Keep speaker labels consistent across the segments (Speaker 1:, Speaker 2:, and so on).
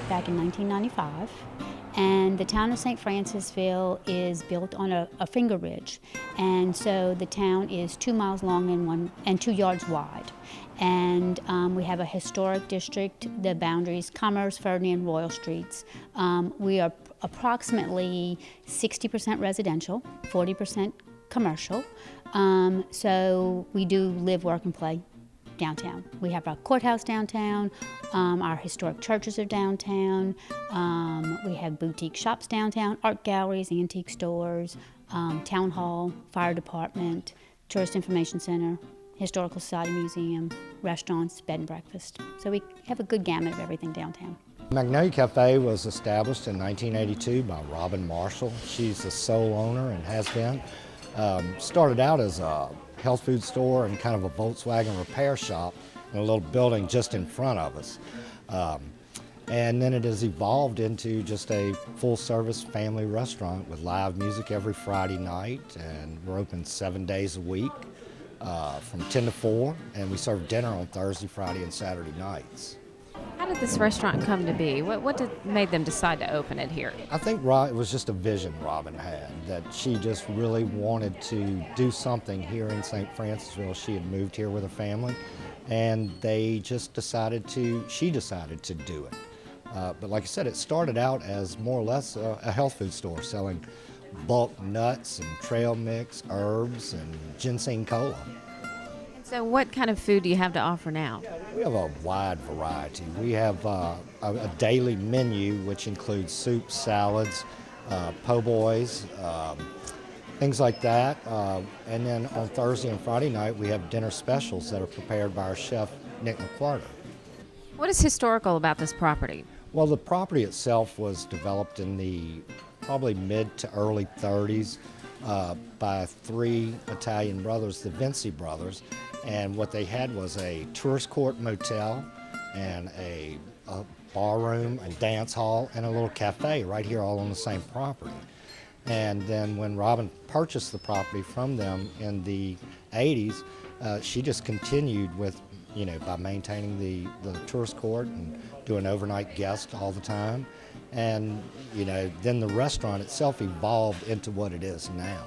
Speaker 1: back in 1995, and the town of St. Francisville is built on a finger ridge, and so the town is 2 miles long and 2 yards wide. And we have a historic district, the boundaries, Commerce, Ferdinand, Royal Streets. We are approximately 60% residential, 40% commercial. So we do live, work, and play downtown. We have our courthouse downtown, our historic churches are downtown, we have boutique shops downtown, art galleries, antique stores, town hall, fire department, tourist information center, historical society museum, restaurants, bed and breakfast. So we have a good gamut of everything downtown.
Speaker 2: Magnolia Cafe was established in 1982 by Robin Marshall. She's the sole owner and has been. Started out as a health food store and kind of a Volkswagen repair shop in a little building just in front of us. And then it has evolved into just a full-service family restaurant with live music every Friday night, and we're open 7 days a week from 10 to 4, and we serve dinner on Thursday, Friday, and Saturday nights.
Speaker 3: How did this restaurant come to be? What made them decide to open it here?
Speaker 2: I think it was just a vision Robin had, that she just really wanted to do something here in St. Francisville. She had moved here with her family, and she decided to do it. But like I said, it started out as more or less a health food store selling bulk nuts and trail mix, herbs, and ginseng cola.
Speaker 3: So what kind of food do you have to offer now?
Speaker 2: We have a wide variety. We have a daily menu which includes soups, salads, po' boys, things like that. And then on Thursday and Friday night we have dinner specials that are prepared by our chef, Nick McClarter.
Speaker 3: What is historical about this property?
Speaker 2: Well, the property itself was developed in the probably mid to early 30s by 3 Italian brothers, the Vinci brothers, and what they had was a tourist court motel and a bar room, a dance hall, and a little cafe right here all on the same property. And then when Robin purchased the property from them in the 80s, she just continued with, by maintaining the tourist court and doing overnight guests all the time. And, then the restaurant itself evolved into what it is now.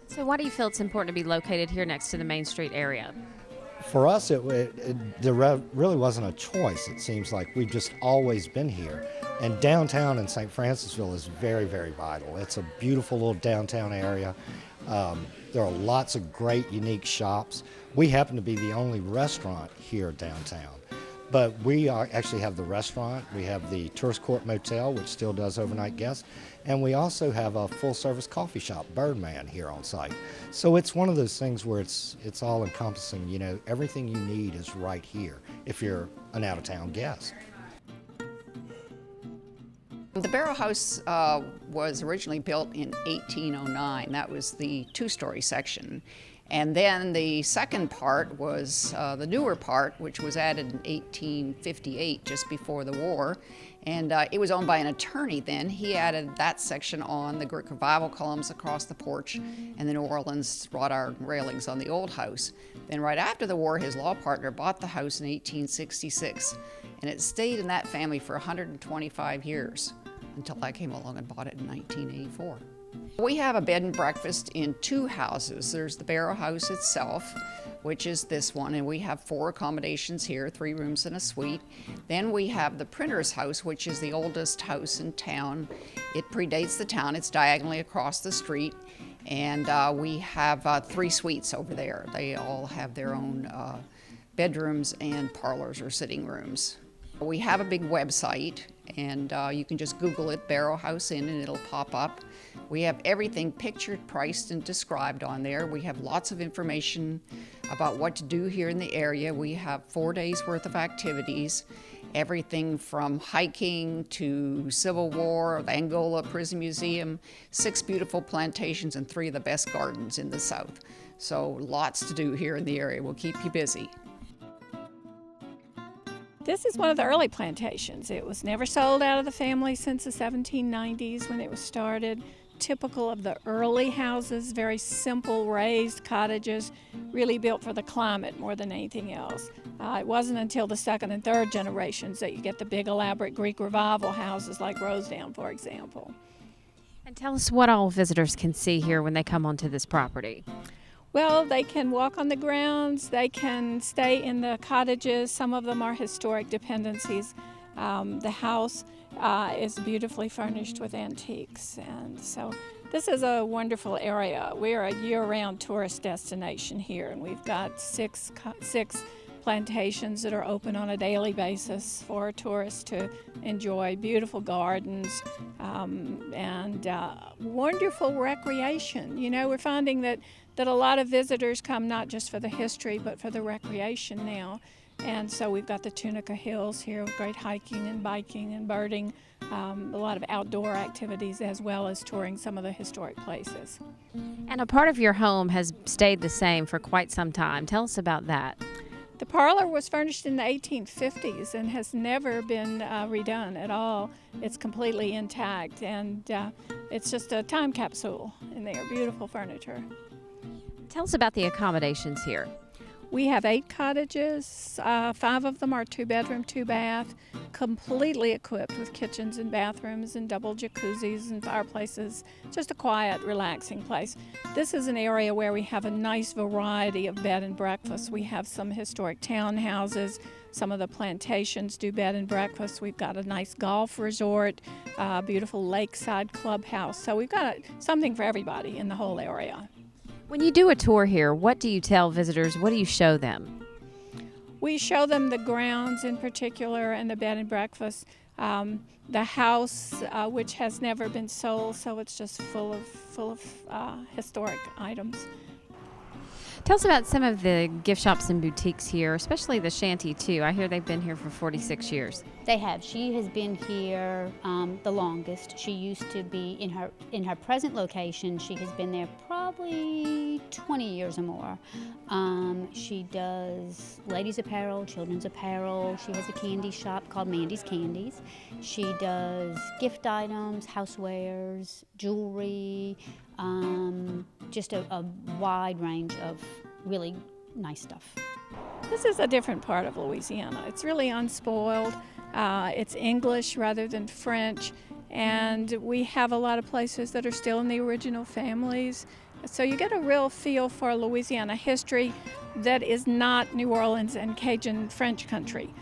Speaker 3: So why do you feel it's important to be located here next to the Main Street area?
Speaker 2: For us, there really wasn't a choice. It seems like we've just always been here. And downtown in St. Francisville is very, very vital. It's a beautiful little downtown area. There are lots of great, unique shops. We happen to be the only restaurant here downtown. But we actually have the restaurant, we have the tourist court motel, which still does overnight guests, and we also have a full-service coffee shop, Birdman, here on site. So it's one of those things where it's all encompassing. Everything you need is right here if you're an out-of-town guest.
Speaker 4: The Barrel House was originally built in 1809. That was the 2-story section. And then the second part was the newer part, which was added in 1858, just before the war. And it was owned by an attorney then. He added that section on the Greek revival columns across the porch and the New Orleans wrought iron railings on the old house. Then right after the war, his law partner bought the house in 1866. And it stayed in that family for 125 years until I came along and bought it in 1984. We have a bed and breakfast in 2 houses. There's the Barrel House itself, which is this one, and we have 4 accommodations here, 3 rooms and a suite. Then we have the Printer's House, which is the oldest house in town. It predates the town. It's diagonally across the street, and we have 3 suites over there. They all have their own bedrooms and parlors or sitting rooms. We have a big website, and you can just Google it, Barrel House Inn, and it'll pop up. We have everything pictured, priced, and described on there. We have lots of information about what to do here in the area. We have 4 days worth of activities, everything from hiking to Civil War, the Angola Prison Museum, 6 beautiful plantations, and 3 of the best gardens in the South. So lots to do here in the area. We'll keep you busy.
Speaker 5: This is one of the early plantations. It was never sold out of the family since the 1790s when it was started typical of the early houses, very simple raised cottages, really built for the climate more than anything else. It wasn't until the second and third generations that you get the big elaborate Greek Revival houses like Rosedown, for example.
Speaker 3: And tell us what all visitors can see here when they come onto this property.
Speaker 5: Well, they can walk on the grounds, they can stay in the cottages. Some of them are historic dependencies. The house is beautifully furnished with antiques, and so this is a wonderful area. We're a year-round tourist destination here, and we've got six plantations that are open on a daily basis for tourists to enjoy. Beautiful gardens and wonderful recreation. You know, we're finding that a lot of visitors come not just for the history but for the recreation now. And so we've got the Tunica Hills here with great hiking and biking and birding, a lot of outdoor activities as well as touring some of the historic places.
Speaker 3: And a part of your home has stayed the same for quite some time. Tell us about that.
Speaker 5: The parlor was furnished in the 1850s and has never been redone at all. It's completely intact, and it's just a time capsule in there. Beautiful furniture.
Speaker 3: Tell us about the accommodations here.
Speaker 5: We have 8 cottages. 5 of them are 2-bedroom, 2-bath, completely equipped with kitchens and bathrooms and double jacuzzis and fireplaces. Just a quiet, relaxing place. This is an area where we have a nice variety of bed and breakfasts. We have some historic townhouses. Some of the plantations do bed and breakfast. We've got a nice golf resort, beautiful lakeside clubhouse. So we've got something for everybody in the whole area.
Speaker 3: When you do a tour here, what do you tell visitors? What do you show them?
Speaker 5: We show them the grounds in particular and the bed and breakfast. The house, which has never been sold, so it's just full of historic items.
Speaker 3: Tell us about some of the gift shops and boutiques here, especially the Shanty too. I hear they've been here for 46 years.
Speaker 1: They have. She has been here the longest. She used to be in her present location. She has been there probably 20 years or more. She does ladies' apparel, children's apparel. She has a candy shop called Mandy's Candies. She does gift items, housewares, jewelry, just a wide range of really nice stuff.
Speaker 5: This is a different part of Louisiana. It's really unspoiled. It's English rather than French, and we have a lot of places that are still in the original families. So you get a real feel for Louisiana history that is not New Orleans and Cajun French country.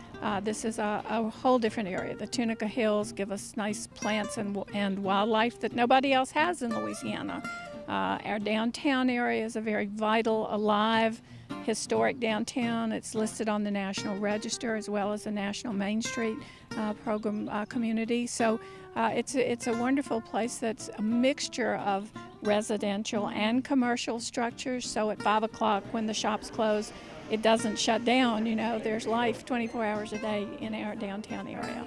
Speaker 5: This is a whole different area. The Tunica Hills give us nice plants and wildlife that nobody else has in Louisiana. Our downtown area is a very vital, alive, historic downtown. It's listed on the National Register as well as the National Main Street program community. So it's a wonderful place that's a mixture of residential and commercial structures. So at 5 o'clock when the shops close, it doesn't shut down. You know, there's life 24 hours a day in our downtown area.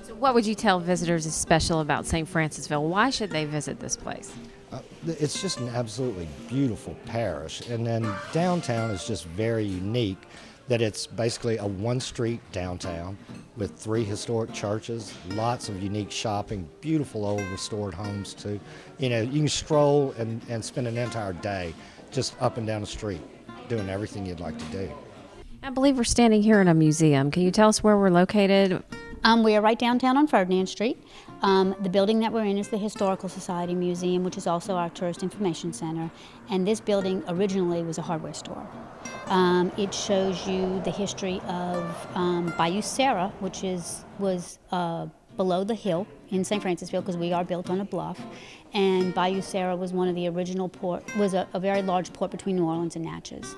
Speaker 3: So what would you tell visitors is special about St. Francisville? Why should they visit this place?
Speaker 2: It's just an absolutely beautiful parish, and then downtown is just very unique that it's basically a one-street downtown with 3 historic churches, lots of unique shopping, beautiful old restored homes too. You know, you can stroll and spend an entire day just up and down the street doing everything you'd like to do.
Speaker 3: I believe we're standing here in a museum. Can you tell us where we're located?
Speaker 1: We are right downtown on Ferdinand Street. The building that we're in is the Historical Society Museum, which is also our Tourist Information Center. And this building originally was a hardware store. It shows you the history of Bayou Sarah, which was below the hill in St. Francisville, because we are built on a bluff. And Bayou Sarah was one of the original was a very large port between New Orleans and Natchez.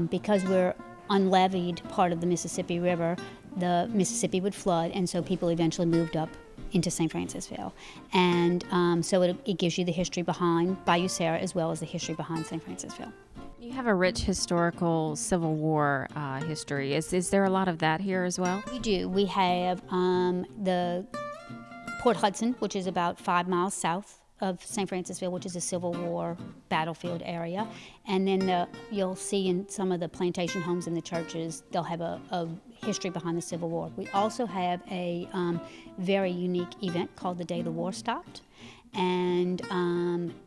Speaker 1: Because we're unleavened part of the Mississippi River, the Mississippi would flood, and so people eventually moved up into St. Francisville. And so it gives you the history behind Bayou Sarah as well as the history behind St. Francisville.
Speaker 3: You have a rich historical Civil War history. Is there a lot of that here as well?
Speaker 1: We do. We have the Port Hudson, which is about 5 miles south of St. Francisville, which is a Civil War battlefield area. And then you'll see in some of the plantation homes and the churches, they'll have a history behind the Civil War. We also have a very unique event called the Day the War Stopped. and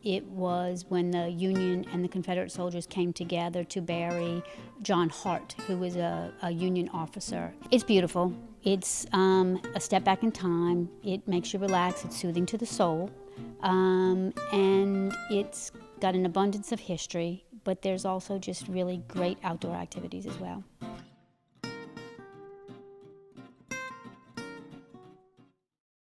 Speaker 1: it was when the Union and the Confederate soldiers came together to bury John Hart, who was a Union officer. It's beautiful. It's a step back in time. It makes you relax. It's soothing to the soul. And it's got an abundance of history, but there's also just really great outdoor activities as well.